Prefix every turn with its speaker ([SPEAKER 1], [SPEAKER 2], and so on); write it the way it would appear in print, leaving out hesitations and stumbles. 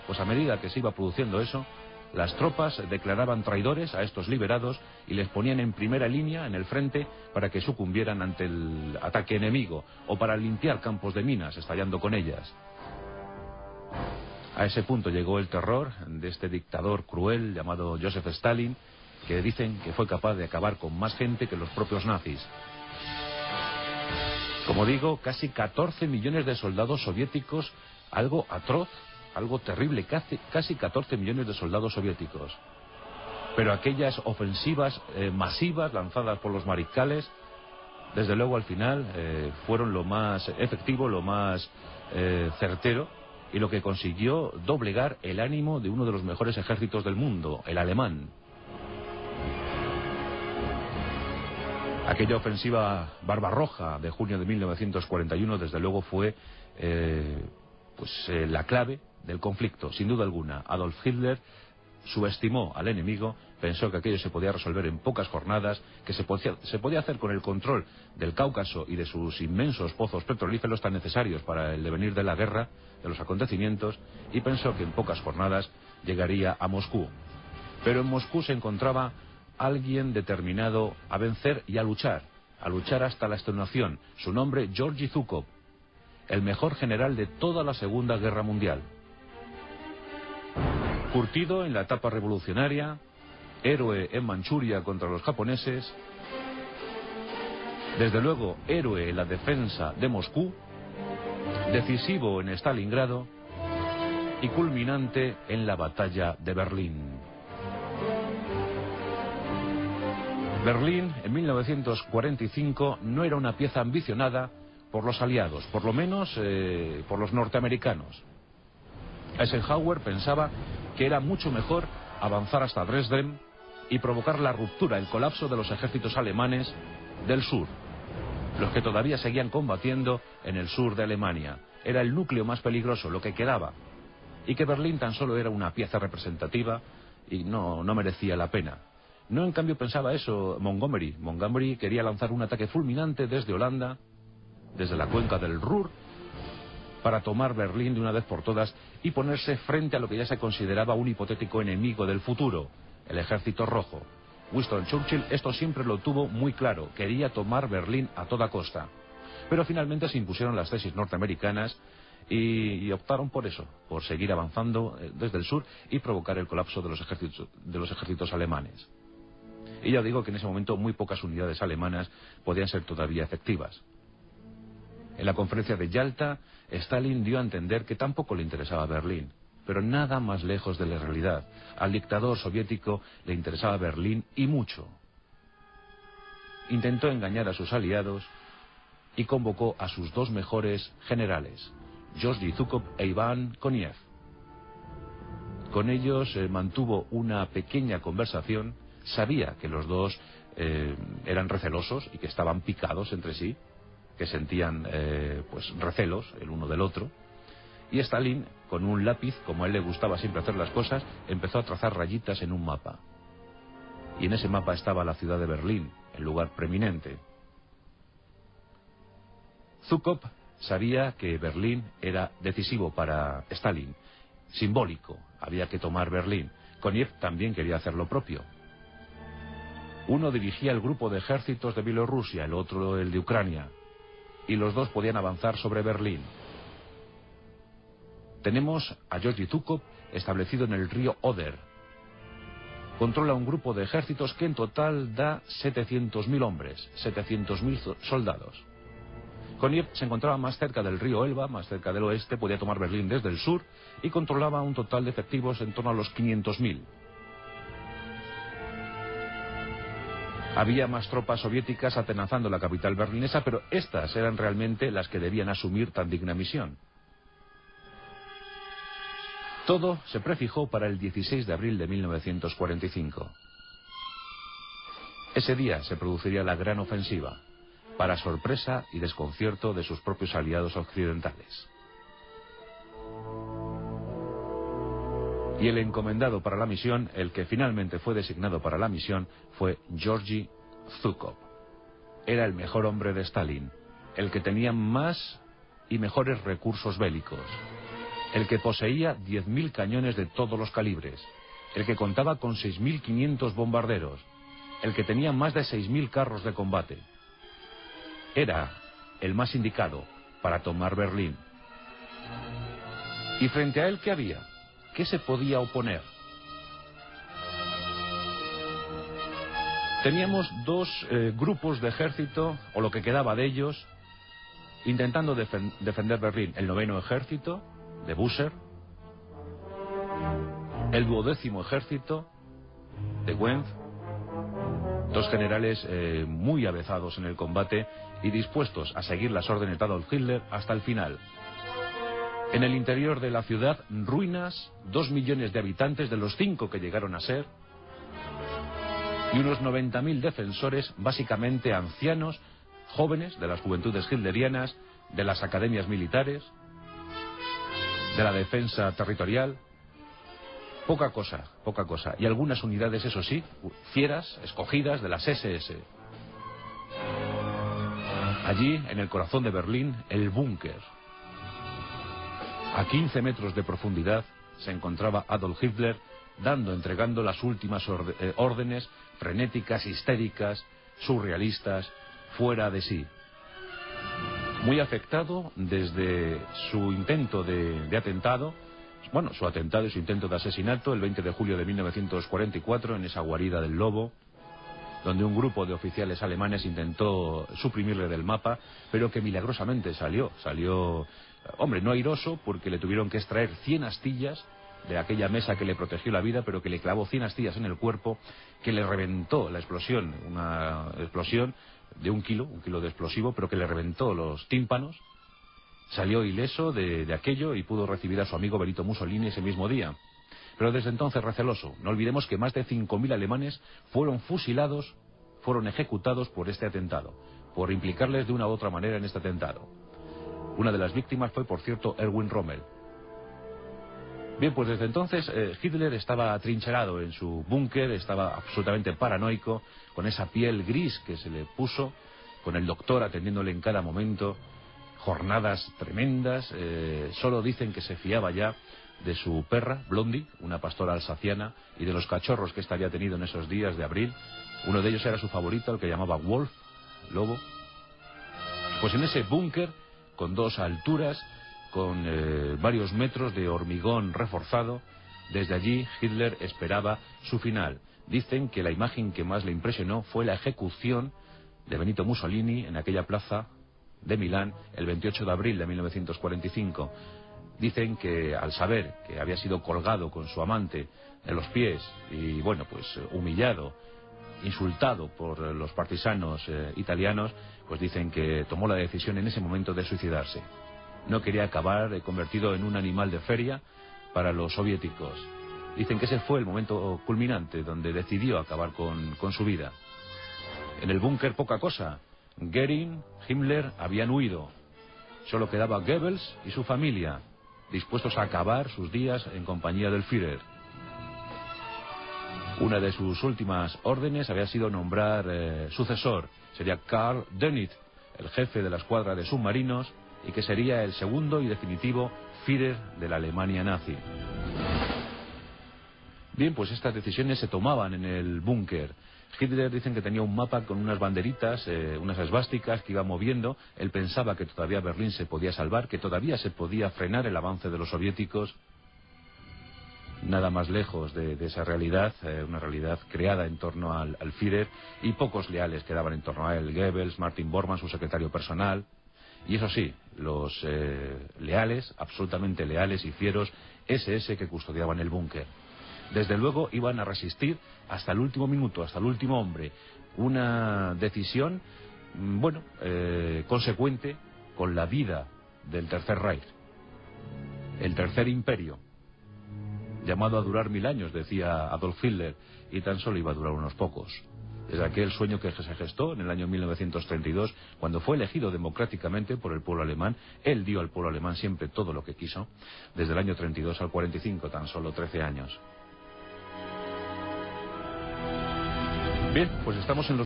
[SPEAKER 1] Pues a medida que se iba produciendo eso, las tropas declaraban traidores a estos liberados y les ponían en primera línea, en el frente, para que sucumbieran ante el ataque enemigo o para limpiar campos de minas, estallando con ellas. A ese punto llegó el terror de este dictador cruel llamado Joseph Stalin, que dicen que fue capaz de acabar con más gente que los propios nazis. Como digo, casi 14 millones de soldados soviéticos, algo atroz, algo terrible, casi 14 millones de soldados soviéticos. Pero aquellas ofensivas masivas lanzadas por los mariscales, desde luego al final fueron lo más efectivo, lo más certero, y lo que consiguió doblegar el ánimo de uno de los mejores ejércitos del mundo, el alemán. Aquella ofensiva Barbarroja de junio de 1941, desde luego, fue la clave del conflicto, sin duda alguna. Adolf Hitler subestimó al enemigo, pensó que aquello se podía resolver en pocas jornadas, que se podía hacer con el control del Cáucaso y de sus inmensos pozos petrolíferos tan necesarios para el devenir de la guerra, de los acontecimientos, y pensó que en pocas jornadas llegaría a Moscú. Pero en Moscú se encontraba alguien determinado a vencer y a luchar hasta la extenuación. Su nombre, Georgy Zhukov, el mejor general de toda la Segunda Guerra Mundial. Curtido en la etapa revolucionaria, héroe en Manchuria contra los japoneses, desde luego héroe en la defensa de Moscú, decisivo en Stalingrado y culminante en la batalla de Berlín. Berlín, en 1945, no era una pieza ambicionada por los aliados, por lo menos por los norteamericanos. Eisenhower pensaba que era mucho mejor avanzar hasta Dresden y provocar la ruptura, el colapso de los ejércitos alemanes del sur, los que todavía seguían combatiendo en el sur de Alemania. Era el núcleo más peligroso, lo que quedaba, y que Berlín tan solo era una pieza representativa y no merecía la pena. No, en cambio, pensaba eso Montgomery. Montgomery quería lanzar un ataque fulminante desde Holanda, desde la cuenca del Ruhr, para tomar Berlín de una vez por todas y ponerse frente a lo que ya se consideraba un hipotético enemigo del futuro, el Ejército Rojo. Winston Churchill esto siempre lo tuvo muy claro, quería tomar Berlín a toda costa. Pero finalmente se impusieron las tesis norteamericanas y optaron por eso, por seguir avanzando desde el sur y provocar el colapso de los ejércitos alemanes. Y ya digo que en ese momento muy pocas unidades alemanas podían ser todavía efectivas. En la conferencia de Yalta, Stalin dio a entender que tampoco le interesaba Berlín, pero nada más lejos de la realidad. Al dictador soviético le interesaba Berlín y mucho. Intentó engañar a sus aliados y convocó a sus dos mejores generales, Georgy Zhukov e Iván Koniev. Con ellos mantuvo una pequeña conversación. Sabía que los dos eran recelosos y que estaban picados entre sí, que sentían recelos el uno del otro, y Stalin, con un lápiz, como a él le gustaba siempre hacer las cosas, empezó a trazar rayitas en un mapa, y en ese mapa estaba la ciudad de Berlín, el lugar preeminente. Zhukov sabía que Berlín era decisivo para Stalin, simbólico, había que tomar Berlín. Koniev también quería hacer lo propio. Uno dirigía el grupo de ejércitos de Bielorrusia, el otro el de Ucrania, y los dos podían avanzar sobre Berlín. Tenemos a Georgy Zhukov establecido en el río Oder. Controla un grupo de ejércitos que en total da 700.000 hombres, 700.000 soldados. Koniev se encontraba más cerca del río Elba, más cerca del oeste, podía tomar Berlín desde el sur y controlaba un total de efectivos en torno a los 500.000. Había más tropas soviéticas atenazando la capital berlinesa, pero estas eran realmente las que debían asumir tan digna misión. Todo se prefijó para el 16 de abril de 1945. Ese día se produciría la gran ofensiva, para sorpresa y desconcierto de sus propios aliados occidentales. Y el encomendado para la misión, el que finalmente fue designado para la misión, fue Georgy Zhukov. Era el mejor hombre de Stalin, el que tenía más y mejores recursos bélicos, el que poseía 10.000 cañones de todos los calibres, el que contaba con 6.500 bombarderos, el que tenía más de 6.000 carros de combate. Era el más indicado para tomar Berlín. ¿Y frente a él qué había? ¿Qué se podía oponer? Teníamos dos grupos de ejército, o lo que quedaba de ellos, intentando defender Berlín. El 9º ejército, de Bucer, el 12º ejército, de Wendt, dos generales muy avezados en el combate y dispuestos a seguir las órdenes de Adolf Hitler hasta el final. En el interior de la ciudad, ruinas, 2 millones de habitantes de los 5 que llegaron a ser, y unos 90.000 defensores, básicamente ancianos, jóvenes de las juventudes hitlerianas, de las academias militares, de la defensa territorial. Poca cosa, poca cosa. Y algunas unidades, eso sí, fieras, escogidas de las SS. Allí, en el corazón de Berlín, el búnker. A 15 metros de profundidad se encontraba Adolf Hitler entregando las últimas órdenes frenéticas, histéricas, surrealistas, fuera de sí. Muy afectado desde su intento de atentado, bueno, su atentado y su intento de asesinato el 20 de julio de 1944 en esa guarida del Lobo, donde un grupo de oficiales alemanes intentó suprimirle del mapa, pero que milagrosamente salió, hombre, no airoso, porque le tuvieron que extraer 100 astillas de aquella mesa que le protegió la vida, pero que le clavó 100 astillas en el cuerpo, que le reventó la explosión, una explosión de un kilo de explosivo, pero que le reventó los tímpanos. Salió ileso de aquello y pudo recibir a su amigo Benito Mussolini ese mismo día. Pero desde entonces receloso. No olvidemos que más de 5.000 alemanes fueron fusilados, fueron ejecutados por este atentado, por implicarles de una u otra manera en este atentado. Una de las víctimas fue, por cierto, Erwin Rommel. Bien, pues desde entonces Hitler estaba atrincherado en su búnker, estaba absolutamente paranoico, con esa piel gris que se le puso, con el doctor atendiéndole en cada momento, jornadas tremendas. Solo dicen que se fiaba ya de su perra, Blondie, una pastora alsaciana, y de los cachorros que ésta había tenido en esos días de abril. Uno de ellos era su favorito, el que llamaba Wolf, lobo. Pues en ese búnker, con 2 alturas, con varios metros de hormigón reforzado, desde allí Hitler esperaba su final. Dicen que la imagen que más le impresionó fue la ejecución de Benito Mussolini en aquella plaza de Milán el 28 de abril de 1945. Dicen que al saber que había sido colgado con su amante de los pies y, bueno, pues humillado, insultado por los partisanos italianos, pues dicen que tomó la decisión en ese momento de suicidarse. No quería acabar convertido en un animal de feria para los soviéticos. Dicen que ese fue el momento culminante donde decidió acabar con su vida. En el búnker poca cosa. Goering, Himmler habían huido. Solo quedaba Goebbels y su familia, dispuestos a acabar sus días en compañía del Führer. Una de sus últimas órdenes había sido nombrar sucesor. Sería Karl Dönitz, el jefe de la escuadra de submarinos, y que sería el segundo y definitivo Führer de la Alemania nazi. Bien, pues estas decisiones se tomaban en el búnker. Hitler dicen que tenía un mapa con unas banderitas, unas esvásticas que iba moviendo. Él pensaba que todavía Berlín se podía salvar, que todavía se podía frenar el avance de los soviéticos. Nada más lejos de esa realidad, una realidad creada en torno al Führer, y pocos leales quedaban en torno a él. Goebbels, Martin Bormann, su secretario personal. Y eso sí, los leales, absolutamente leales y fieros, SS que custodiaban el búnker. Desde luego iban a resistir hasta el último minuto, hasta el último hombre. Una decisión, bueno, consecuente con la vida del Tercer Reich. El Tercer Imperio, llamado a durar 1000 años, decía Adolf Hitler, y tan solo iba a durar unos pocos. Desde aquel sueño que se gestó en el año 1932, cuando fue elegido democráticamente por el pueblo alemán. Él dio al pueblo alemán siempre todo lo que quiso. Desde el año 32 al 45, tan solo 13 años. Bien, pues estamos en los